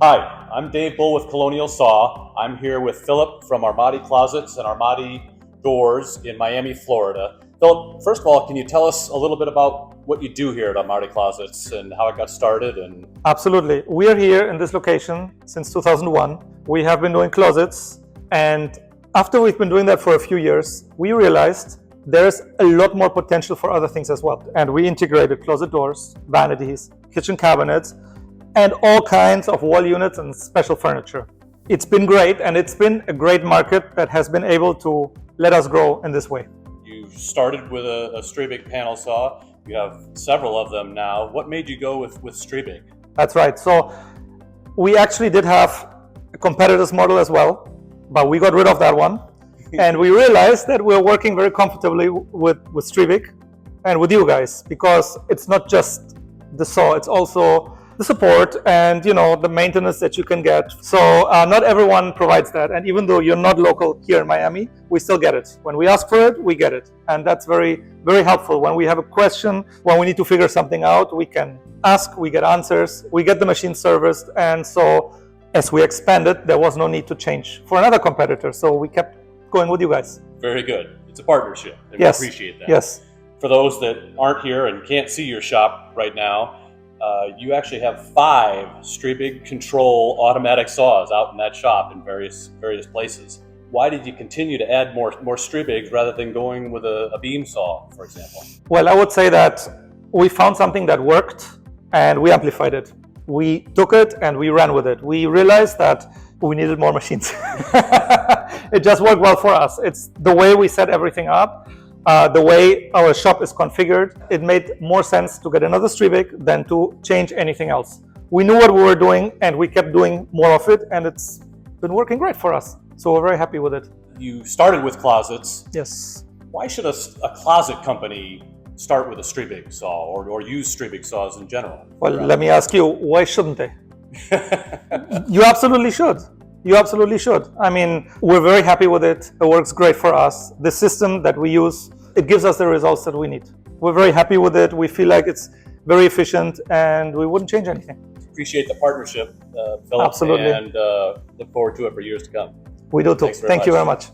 Hi, I'm Dave Bull with Colonial Saw. I'm here with Philip from Armadi Closets and Armadi Doors in Miami, Florida. Philip, first of all, can you tell us a little bit about what you do here at Armadi Closets and how it got started? Absolutely. We are here in this location since 2001. We have been doing closets, and after we've been doing that for a few years, we realized there's a lot more potential for other things as well. And we integrated closet doors, vanities, kitchen cabinets, and all kinds of wall units and special furniture. It's been great, and it's been a great market that has been able to let us grow in this way. You started with a STRIEBIG panel saw. You have several of them now. What made you go with STRIEBIG? That's right. So we actually did have a competitor's model as well, but we got rid of that one. And we realized that we're working very comfortably with STRIEBIG and with you guys, because it's not just the saw, it's also the support and the maintenance that you can get. So not everyone provides that, and even though you're not local here in Miami, we still get it. When we ask for it, we get it, and that's very, very helpful. When we have a question, when we need to figure something out, we can ask, we get answers, we get the machine serviced. And so as we expanded, there was no need to change for another competitor, so we kept going with you guys. Very good. It's a partnership, and yes. We appreciate that. Yes. For those that aren't here and can't see your shop right now, you actually have 5 STRIEBIG control automatic saws out in that shop in various places. Why did you continue to add more STRIEBIGs rather than going with a beam saw, for example? Well, I would say that we found something that worked and we amplified it. We took it and we ran with it. We realized that we needed more machines. It just worked well for us. It's the way we set everything up. The way our shop is configured, it made more sense to get another STRIEBIG than to change anything else. We knew what we were doing and we kept doing more of it, and it's been working great for us. So we're very happy with it. You started with closets. Yes. Why should a closet company start with a STRIEBIG saw or use STRIEBIG saws in general? Well, let me ask you, why shouldn't they? You absolutely should. You absolutely should. I mean, we're very happy with it. It works great for us. The system that we use, it gives us the results that we need. We're very happy with it. We feel like it's very efficient and we wouldn't change anything. Appreciate the partnership, Philip. Absolutely. And look forward to it for years to come. We do too. Thank you very much.